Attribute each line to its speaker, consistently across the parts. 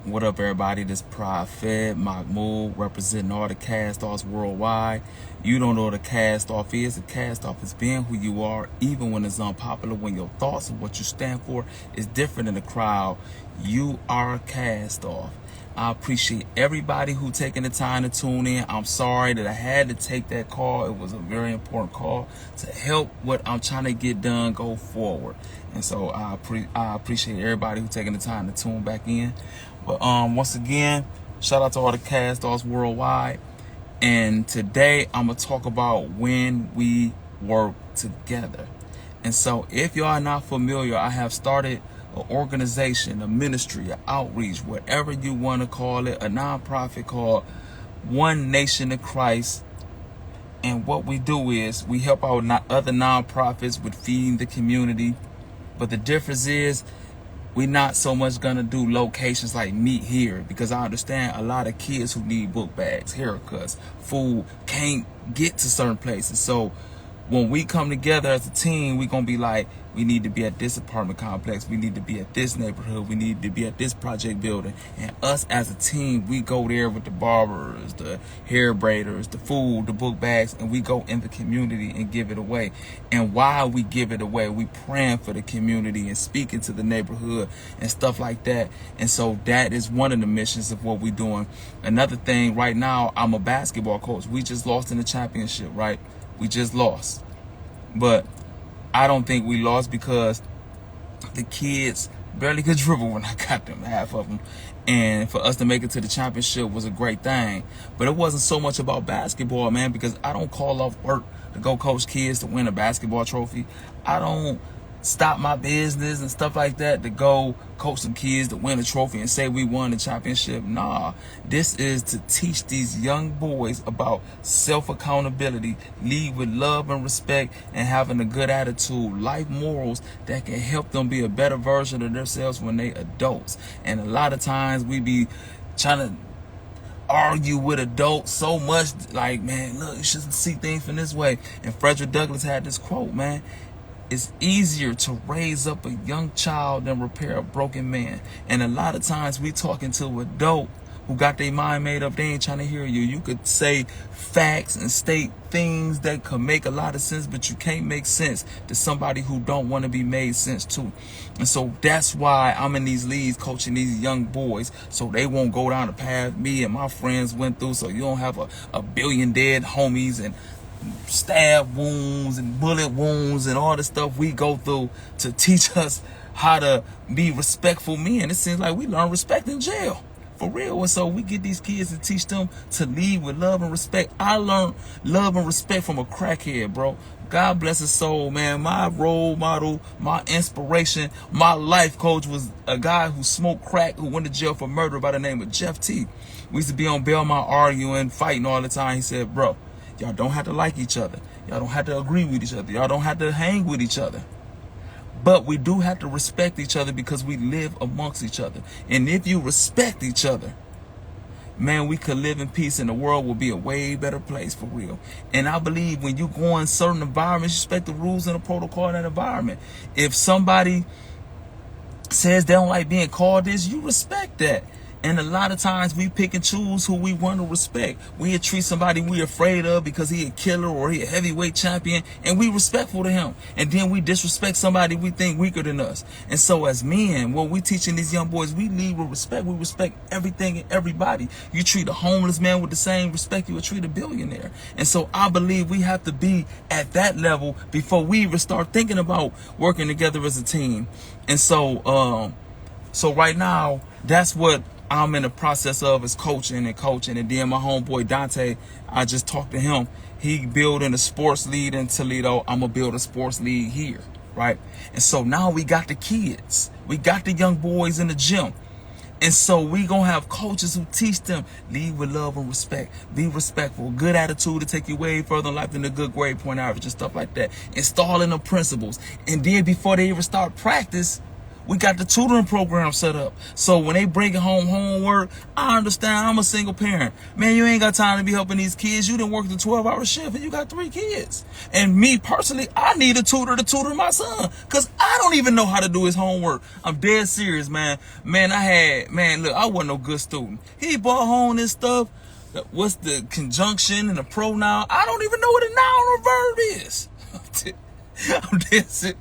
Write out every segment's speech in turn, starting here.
Speaker 1: What up, everybody? This Prophet Mahmoud representing all the cast-offs worldwide. You don't know what a cast-off is. A cast-off is being who you are, even when it's unpopular, when your thoughts and what you stand for is different in the crowd. You are a cast-off. I appreciate everybody who taking the time to tune in. I'm sorry that I had to take that call. It was a very important call to help what I'm trying to get done go forward. And so I appreciate everybody who taking the time to tune back in. But once again, shout out to all the cast-offs worldwide. And today I'm gonna talk about when we work together. And so if y'all are not familiar, I have started an organization, a ministry, an outreach, whatever you want to call it, a nonprofit called One Nation of Christ. And what we do is we help out other nonprofits with feeding the community. But the difference is we're not so much going to do locations like meet here, because I understand a lot of kids who need book bags, haircuts, food, can't get to certain places. So when we come together as a team, we're going to be like, we need to be at this apartment complex. We need to be at this neighborhood. We need to be at this project building. And us as a team, we go there with the barbers, the hair braiders, the food, the book bags, and we go in the community and give it away. And while we give it away, we praying for the community and speaking to the neighborhood and stuff like that. And so that is one of the missions of what we're doing. Another thing, right now, I'm a basketball coach. We just lost in the championship, right? We just lost. But I don't think we lost because the kids barely could dribble when I got them, half of them. And for us to make it to the championship was a great thing. But it wasn't so much about basketball, man, because I don't call off work to go coach kids to win a basketball trophy. I don't stop my business and stuff like that to go coach some kids to win a trophy and say we won the championship. Nah, this is to teach these young boys about self-accountability, lead with love and respect, and having a good attitude, life morals that can help them be a better version of themselves when they adults. And a lot of times we be trying to argue with adults so much, like, man, look, you should see things from this way. And Frederick Douglass had this quote, man: it's easier to raise up a young child than repair a broken man. And a lot of times we talking to an adult who got their mind made up. They ain't trying to hear you. You could say facts and state things that could make a lot of sense, but you can't make sense to somebody who don't want to be made sense to. And so that's why I'm in these leagues coaching these young boys, so they won't go down the path me and my friends went through, so you don't have a billion dead homies and stab wounds and bullet wounds and all the stuff we go through to teach us how to be respectful men. It seems like we learn respect in jail, for real. And so we get these kids and teach them to lead with love and respect. I learned love and respect from a crackhead, bro. God bless his soul, man. My role model, my inspiration, my life coach was a guy who smoked crack, who went to jail for murder by the name of Jeff T. We used to be on Belmont arguing, fighting all the time. He said, bro, y'all don't have to like each other. Y'all don't have to agree with each other. Y'all don't have to hang with each other. But we do have to respect each other because we live amongst each other. And if you respect each other, man, we could live in peace and the world will be a way better place, for real. And I believe when you go in certain environments, you respect the rules and the protocol in that environment. If somebody says they don't like being called this, you respect that. And a lot of times we pick and choose who we want to respect. We treat somebody we afraid of because he a killer or he a heavyweight champion, and we respectful to him. And then we disrespect somebody we think weaker than us. And so as men, what we teaching these young boys, we lead with respect. We respect everything and everybody. You treat a homeless man with the same respect you would treat a billionaire. And so I believe we have to be at that level before we even start thinking about working together as a team. And so right now, that's what I'm in the process of, is coaching. And then my homeboy Dante, I just talked to him. He building a sports league in Toledo. I'm gonna build a sports league here, right? And so now we got the kids, we got the young boys in the gym. And so we gonna have coaches who teach them, lead with love and respect, be respectful, good attitude to take you way further in life than a good grade point average and stuff like that. Installing the principles. And then before they even start practice, We got the tutoring program set up. So when they bring home homework, I understand. I'm a single parent. Man, you ain't got time to be helping these kids. You done worked a 12-hour shift and you got 3 kids. And me personally, I need a tutor to tutor my son because I don't even know how to do his homework. I'm dead serious, man. Man, look, I wasn't no good student. He brought home this stuff. What's the conjunction and the pronoun? I don't even know what a noun or verb is. I'm dead serious.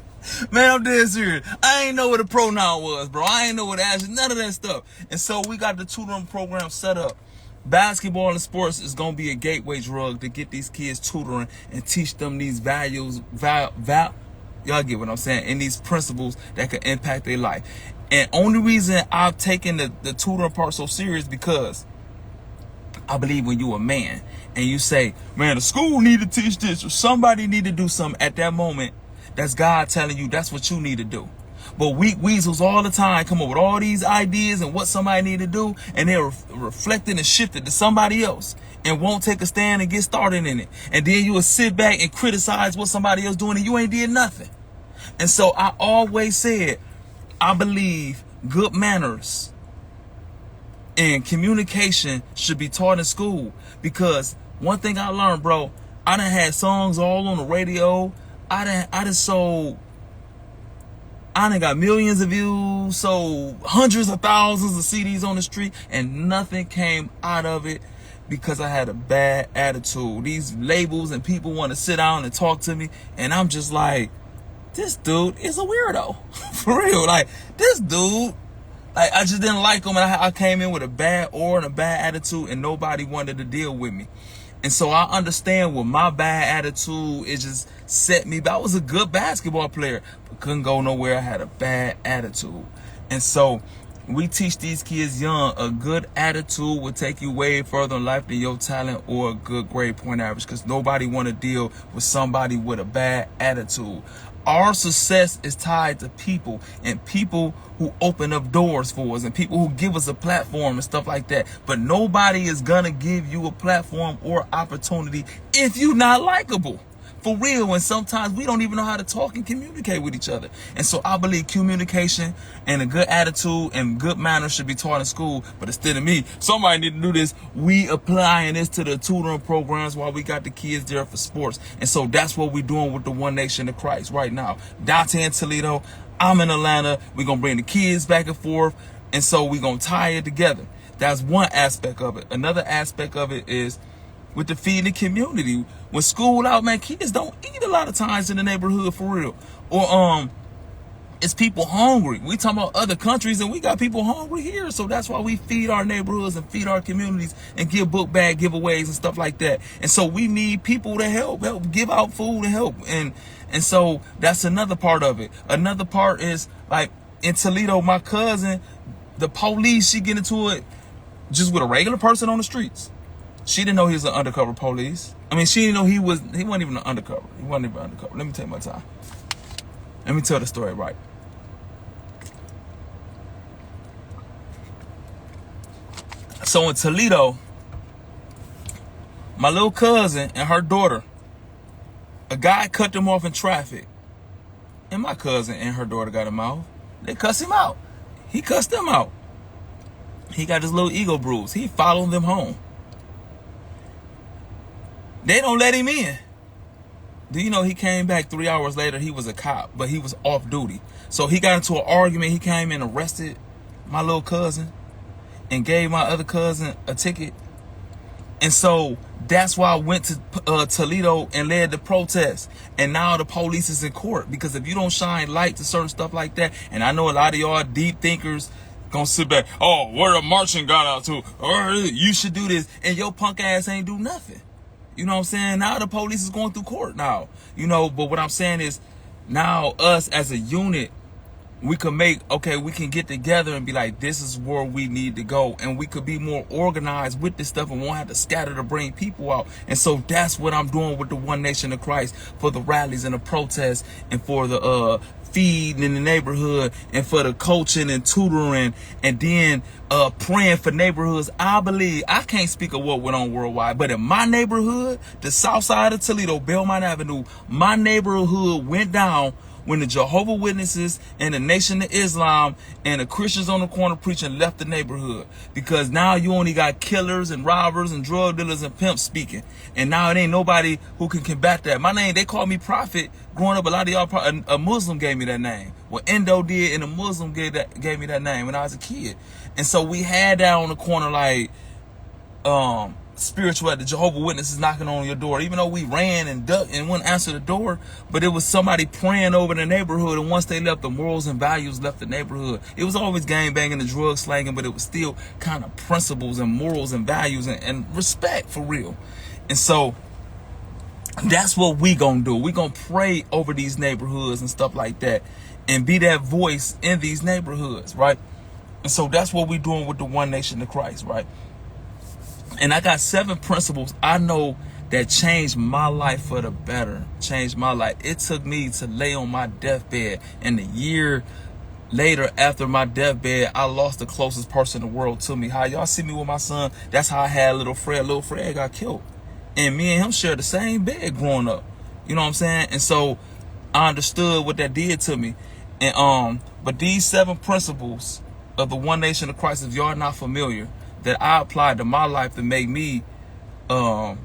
Speaker 1: Man, I'm dead serious. I ain't know what a pronoun was, bro. I ain't know what action, none of that stuff. And so we got the tutoring program set up. Basketball and sports is going to be a gateway drug to get these kids tutoring and teach them these values, y'all get what I'm saying, and these principles that can impact their life. And only reason I've taken the tutoring part so serious because I believe when you a man and you say, man, the school need to teach this or somebody need to do something at that moment, that's God telling you that's what you need to do. But weak weasels all the time come up with all these ideas and what somebody need to do, and they're reflecting and shifted to somebody else and won't take a stand and get started in it. And then you will sit back and criticize what somebody else doing and you ain't did nothing. And so I always said, I believe good manners and communication should be taught in school, because one thing I learned, bro, I done had songs all on the radio. I done got millions of views, sold hundreds of thousands of CDs on the street, and nothing came out of it because I had a bad attitude. These labels and people want to sit down and talk to me, and I'm just like, this dude is a weirdo. For real, like, this dude, like, I just didn't like him, and I came in with a bad aura and a bad attitude, and nobody wanted to deal with me. And so I understand what my bad attitude, it just set me back. I was a good basketball player, but couldn't go nowhere. I had a bad attitude. And so we teach these kids young, a good attitude will take you way further in life than your talent or a good grade point average, because nobody want to deal with somebody with a bad attitude. Our success is tied to people, and people who open up doors for us, and people who give us a platform and stuff like that. But nobody is gonna give you a platform or opportunity if you're not likable. For real. And sometimes we don't even know how to talk and communicate with each other. And so I believe communication and a good attitude and good manners should be taught in school. But instead of me, somebody need to do this. We applying this to the tutoring programs while we got the kids there for sports. And so that's what we're doing with the One Nation of Christ right now. Dante in Toledo, I'm in Atlanta. We're going to bring the kids back and forth. And so we're going to tie it together. That's one aspect of it. Another aspect of it is with the feeding the community. When school out, man, kids don't eat a lot of times in the neighborhood for real. Or it's people hungry. We talking about other countries and we got people hungry here. So that's why we feed our neighborhoods and feed our communities and give book bag giveaways and stuff like that. And so we need people to help give out food and help. And so that's another part of it. Another part is like in Toledo, my cousin, the police, she get into it just with a regular person on the streets. She didn't know he was an undercover police. I mean, she didn't know he wasn't even an undercover. He wasn't even undercover. Let me take my time. Let me tell the story right. So in Toledo, my little cousin and her daughter, a guy cut them off in traffic. And my cousin and her daughter got him out. They cussed him out. He cussed them out. He got his little ego bruise. He followed them home. They don't let him in. Do you know he came back 3 hours later? He was a cop, but he was off duty. So he got into an argument. He came and arrested my little cousin and gave my other cousin a ticket. And so that's why I went to Toledo and led the protest. And now the police is in court, because if you don't shine light to certain stuff like that, and I know a lot of y'all deep thinkers gonna sit back, oh, where the marching got out to, or you should do this, and your punk ass ain't do nothing. You know what I'm saying? Now the police is going through court now. You know, but what I'm saying is now us as a unit, we can we can get together and be like, this is where we need to go. And we could be more organized with this stuff and won't have to scatter to bring people out. And so that's what I'm doing with the One Nation of Christ, for the rallies and the protests and for the feeding in the neighborhood and for the coaching and tutoring and then praying for neighborhoods. I believe, I can't speak of what went on worldwide, but in my neighborhood, the south side of Toledo, Belmont Avenue, my neighborhood went down when the Jehovah Witnesses and the Nation of Islam and the Christians on the corner preaching left the neighborhood. Because now you only got killers and robbers and drug dealers and pimps speaking. And now it ain't nobody who can combat that. My name, they call me Prophet. Growing up, a lot of y'all, a Muslim gave me that name. Well, Indo did, and a Muslim gave me that name when I was a kid. And so we had that on the corner like, spiritual, the Jehovah Witnesses knocking on your door, even though we ran and ducked and wouldn't answer the door, but it was somebody praying over the neighborhood, and once they left, the morals and values left the neighborhood. It was always gang banging and drug slanging, but it was still kind of principles and morals and values and respect for real. And so that's what we gonna do. We gonna pray over these neighborhoods and stuff like that, and be that voice in these neighborhoods, right? And so that's what we doing with the One Nation of Christ, right? And I got 7 principles I know that changed my life for the better. Changed my life. It took me to lay on my deathbed, and a year later after my deathbed, I lost the closest person in the world to me. How y'all see me with my son? That's how I had little Fred. Little Fred got killed. And me and him shared the same bed growing up. You know what I'm saying? And so I understood what that did to me. And but these 7 principles of the One Nation of Christ, if y'all are not familiar, that I applied to my life to make me could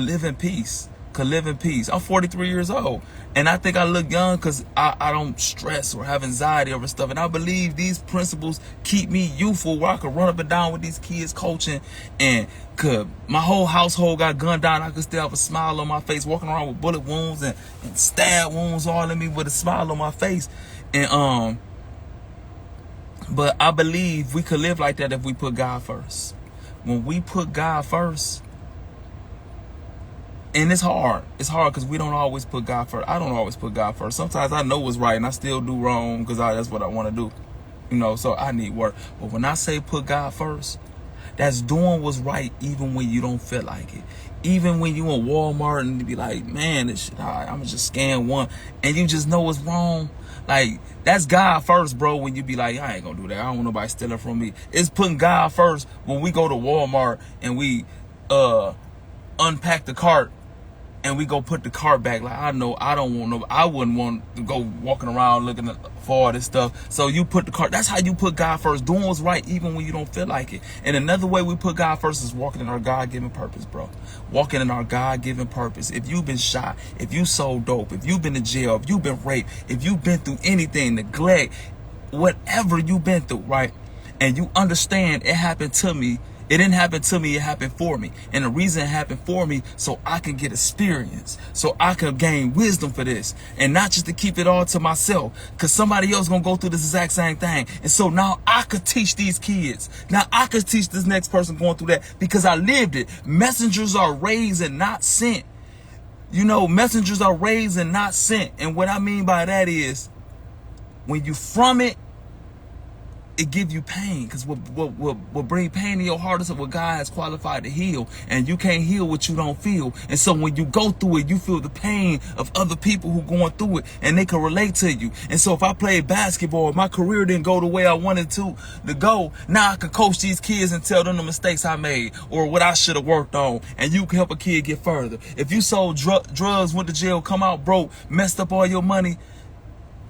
Speaker 1: live in peace. Could live in peace. I'm 43 years old, and I think I look young because I don't stress or have anxiety over stuff. And I believe these principles keep me youthful, where I could run up and down with these kids coaching, and could my whole household got gunned down, I could still have a smile on my face, walking around with bullet wounds and stab wounds all in me with a smile on my face. And but I believe we could live like that if we put God first. When we put God first, and it's hard. It's hard because we don't always put God first. I don't always put God first. Sometimes I know what's right and I still do wrong because that's what I want to do. You know, so I need work. But when I say put God first, that's doing what's right even when you don't feel like it. Even when you in Walmart and you be like, man, this shit, I'm going to just scan one, and you just know what's wrong. Like, that's God first, bro, when you be like, I ain't gonna do that. I don't want nobody stealing from me. It's putting God first when we go to Walmart and we unpack the cart and we go put the cart back. Like, I know I wouldn't want to go walking around looking for all this stuff. So you put the cart, that's how you put God first, doing what's right even when you don't feel like it. And another way we put God first is walking in our God-given purpose, bro. Walking in our God-given purpose. If you've been shot, if you sold dope, if you've been in jail, if you've been raped, if you've been through anything, neglect, whatever you've been through, right? And you understand it happened to me. It didn't happen to me, it happened for me. And the reason it happened for me, so I can get experience, so I can gain wisdom for this, and not just to keep it all to myself, because somebody else gonna go through this exact same thing. And so now I could teach these kids. Now I could teach this next person going through that because I lived it. Messengers are raised and not sent. You know, messengers are raised and not sent. And what I mean by that is, when you from it, it give you pain, because what bring pain in your heart is what God has qualified to heal, and you can't heal what you don't feel. And so when you go through it, you feel the pain of other people who going through it, and they can relate to you. And so if I played basketball, my career didn't go the way I wanted to go, now I can coach these kids and tell them the mistakes I made or what I should have worked on, and you can help a kid get further. If you sold drugs, went to jail, come out broke, messed up all your money,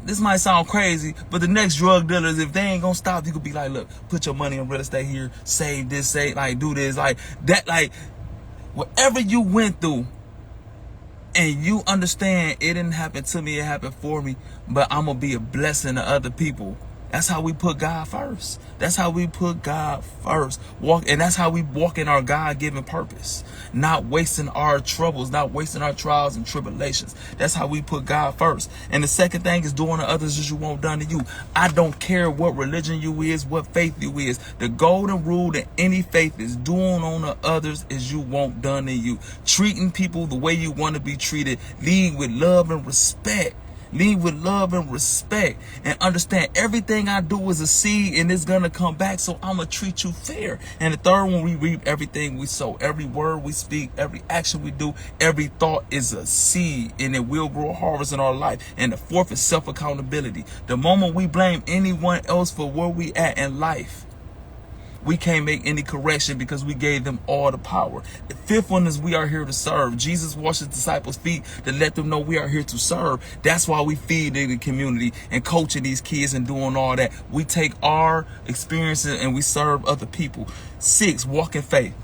Speaker 1: this might sound crazy, but the next drug dealers, if they ain't gonna stop, you could be like, look, put your money in real estate here, save this, do this, like that, like whatever you went through, and you understand it didn't happen to me, it happened for me, but I'm gonna be a blessing to other people. That's how we put God first. That's how we put God first. And that's how we walk in our God-given purpose. Not wasting our troubles, not wasting our trials and tribulations. That's how we put God first. And the second thing is doing to others as you want done to you. I don't care what religion you is, what faith you is. The golden rule to any faith is doing on to others as you want done to you. Treating people the way you want to be treated. Lead with love and respect. Lead with love and respect, and understand everything I do is a seed and it's going to come back. So I'm going to treat you fair. And the third one, we reap everything we sow. Every word we speak, every action we do, every thought is a seed, and it will grow a harvest in our life. And the fourth is self-accountability. The moment we blame anyone else for where we at in life, we can't make any correction because we gave them all the power. The fifth one is we are here to serve. Jesus washed his disciples' feet to let them know we are here to serve. That's why we feed in the community and coaching these kids and doing all that. We take our experiences and we serve other people. 6, walk in faith.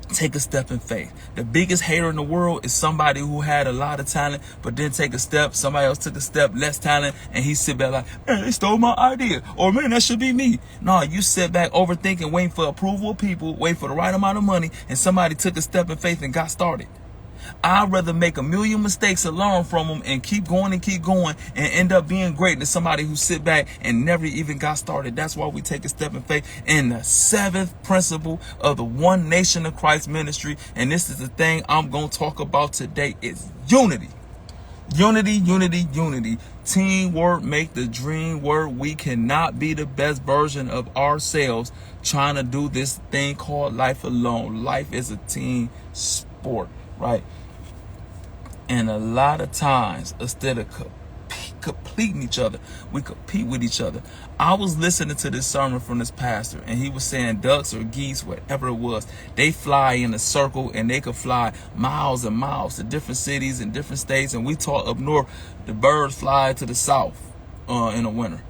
Speaker 1: Take a step in faith. The biggest hater in the world is somebody who had a lot of talent, but didn't take a step. Somebody else took a step, less talent, and he sit back like, man, they stole my idea. Or, man, that should be me. No, you sit back overthinking, waiting for approval of people, waiting for the right amount of money, and somebody took a step in faith and got started. I'd rather make a million mistakes and learn from them and keep going and end up being great than somebody who sit back and never even got started. That's why we take a step in faith. And the 7th principle of the One Nation of Christ ministry, and this is the thing I'm going to talk about today, is unity. Unity, unity, unity. Teamwork make the dream work. We cannot be the best version of ourselves trying to do this thing called life alone. Life is a team sport, right? And a lot of times, instead of completing each other, we compete with each other. I was listening to this sermon from this pastor, and he was saying ducks or geese, whatever it was, they fly in a circle, and they could fly miles and miles to different cities and different states. And we taught up north, the birds fly to the south in the winter.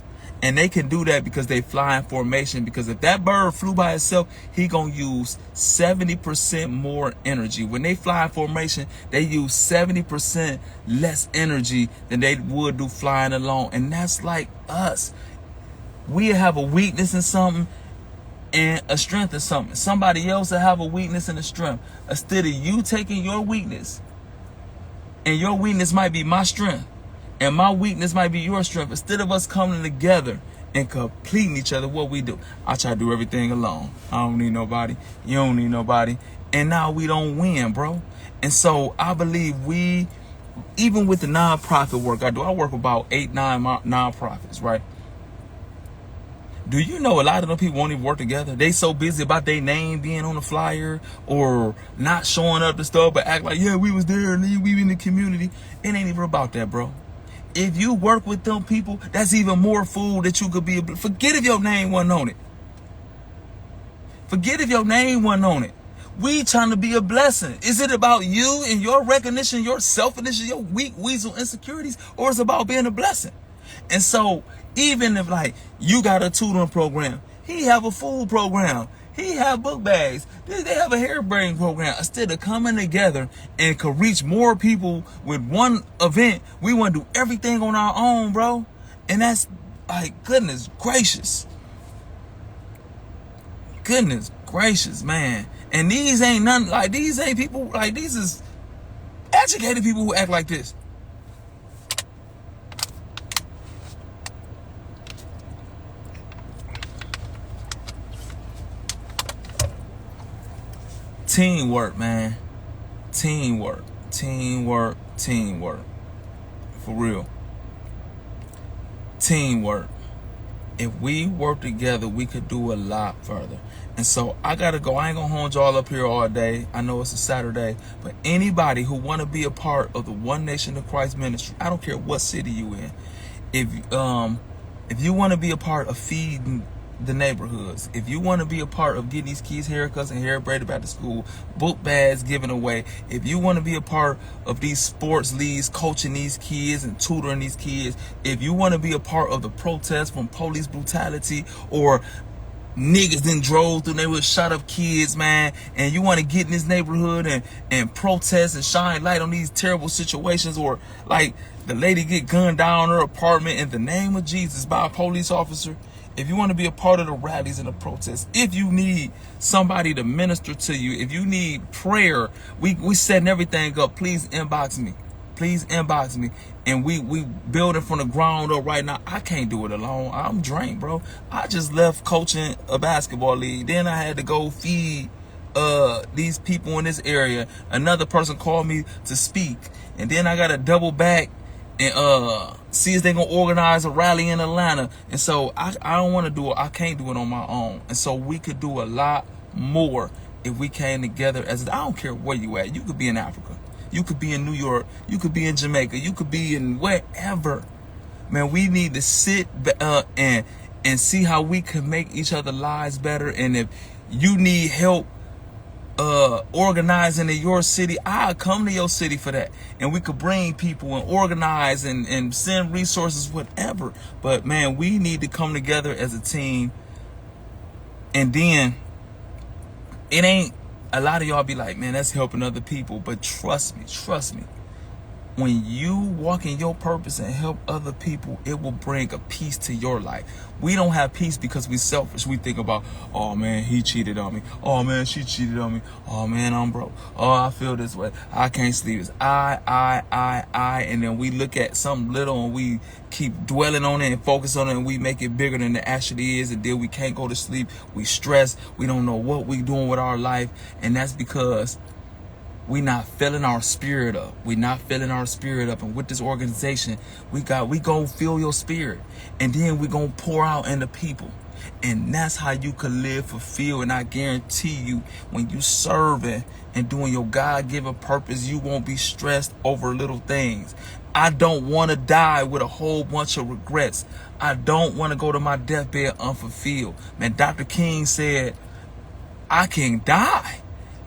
Speaker 1: And they can do that because they fly in formation. Because if that bird flew by itself, he gonna use 70% more energy. When they fly in formation, they use 70% less energy than they would do flying alone. And that's like us. We have a weakness in something and a strength in something. Somebody else will have a weakness and a strength. Instead of you taking your weakness, and your weakness might be my strength, and my weakness might be your strength. Instead of us coming together and completing each other, what we do? I try to do everything alone. I don't need nobody. You don't need nobody. And now we don't win, bro. And so I believe even with the nonprofit work I do, I work with about 8, 9 nonprofits, right? Do you know a lot of them people won't even work together? They so busy about their name being on the flyer or not showing up to stuff, but act like, yeah, we was there and we in the community. It ain't even about that, bro. If you work with them people, that's even more food that you could be. Forget if your name wasn't on it. Forget if your name wasn't on it. We trying to be a blessing. Is it about you and your recognition, your selfishness, your weak weasel insecurities, or is it about being a blessing? And so even if like you got a tutoring program, he have a food program, he have book bags, they have a hair braiding program. Instead of coming together and could reach more people with one event, we want to do everything on our own, bro. And that's like, goodness gracious. Goodness gracious, man. And these ain't nothing like, these ain't people like, these is educated people who act like this. Teamwork, man. Teamwork. Teamwork. Teamwork. For real. Teamwork. If we work together, we could do a lot further. And so I gotta go. I ain't gonna hold y'all up here all day. I know it's a Saturday, but anybody who wanna be a part of the One Nation of Christ ministry, I don't care what city you in. If you wanna be a part of feeding the neighborhoods, if you want to be a part of getting these kids haircuts and hair braided back to school, book bags given away, if you want to be a part of these sports leagues, coaching these kids and tutoring these kids, if you want to be a part of the protest from police brutality or niggas then drove through neighborhood, shot up kids, man, and you want to get in this neighborhood and protest and shine light on these terrible situations, or like the lady get gunned down in her apartment in the name of Jesus by a police officer. If you want to be a part of the rallies and the protests, if you need somebody to minister to you, if you need prayer, we setting everything up. Please inbox me. Please inbox me. And we building from the ground up right now. I can't do it alone. I'm drained, bro. I just left coaching a basketball league. Then I had to go feed these people in this area. Another person called me to speak. And then I got to double back and see if they gonna organize a rally in Atlanta. And so I don't want to do it. I can't do it on my own. And so we could do a lot more if we came together. I don't care where you at. You could be in Africa. You could be in New York. You could be in Jamaica. You could be in wherever. Man, we need to sit and and see how we can make each other lives better. And if you need help organizing in your city, I'll come to your city for that, and we could bring people and organize and send resources, whatever. But man, we need to come together as a team. And then it ain't, a lot of y'all be like, man, that's helping other people. But trust me, when you walk in your purpose and help other people, it will bring a peace to your life. We don't have peace because we selfish. We think about, oh man, he cheated on me. Oh man, she cheated on me. Oh man, I'm broke. Oh, I feel this way. I can't sleep. It's I. And then we look at something little and we keep dwelling on it and focus on it, and we make it bigger than it actually is. And then we can't go to sleep. We stress. We don't know what we doing with our life. And that's because we not filling our spirit up. We not filling our spirit up. And with this organization, we gonna fill your spirit. And then we gonna pour out into people. And that's how you can live fulfilled. And I guarantee you, when you serving and doing your God-given purpose, you won't be stressed over little things. I don't want to die with a whole bunch of regrets. I don't want to go to my deathbed unfulfilled. Man, Dr. King said, I can die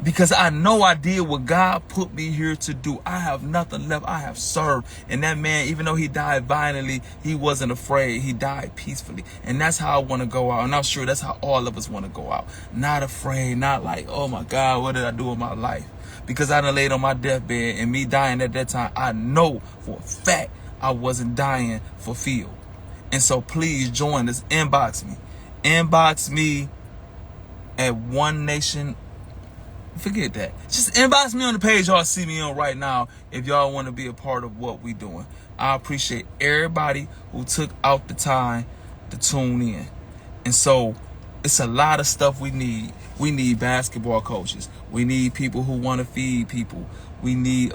Speaker 1: because I know I did what God put me here to do. I have nothing left. I have served. And that man, even though he died violently, he wasn't afraid. He died peacefully. And that's how I want to go out. And I'm sure that's how all of us want to go out. Not afraid, not like, oh my God, what did I do with my life? Because I done laid on my deathbed, and me dying at that time, I know for a fact I wasn't dying fulfilled. And so please join us. Inbox me. Inbox me at One Nation. Forget that. Just inbox me on the page y'all see me on right now if y'all want to be a part of what we doing. I appreciate everybody who took out the time to tune in. And so it's a lot of stuff we need. We need basketball coaches. We need people who want to feed people. We need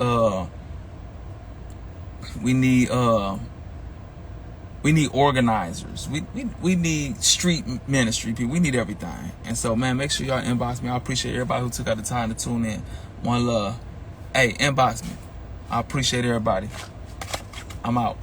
Speaker 1: organizers. We need street ministry people. We need everything. And so, man, make sure y'all inbox me. I appreciate everybody who took out the time to tune in. One love. Hey, inbox me. I appreciate everybody. I'm out.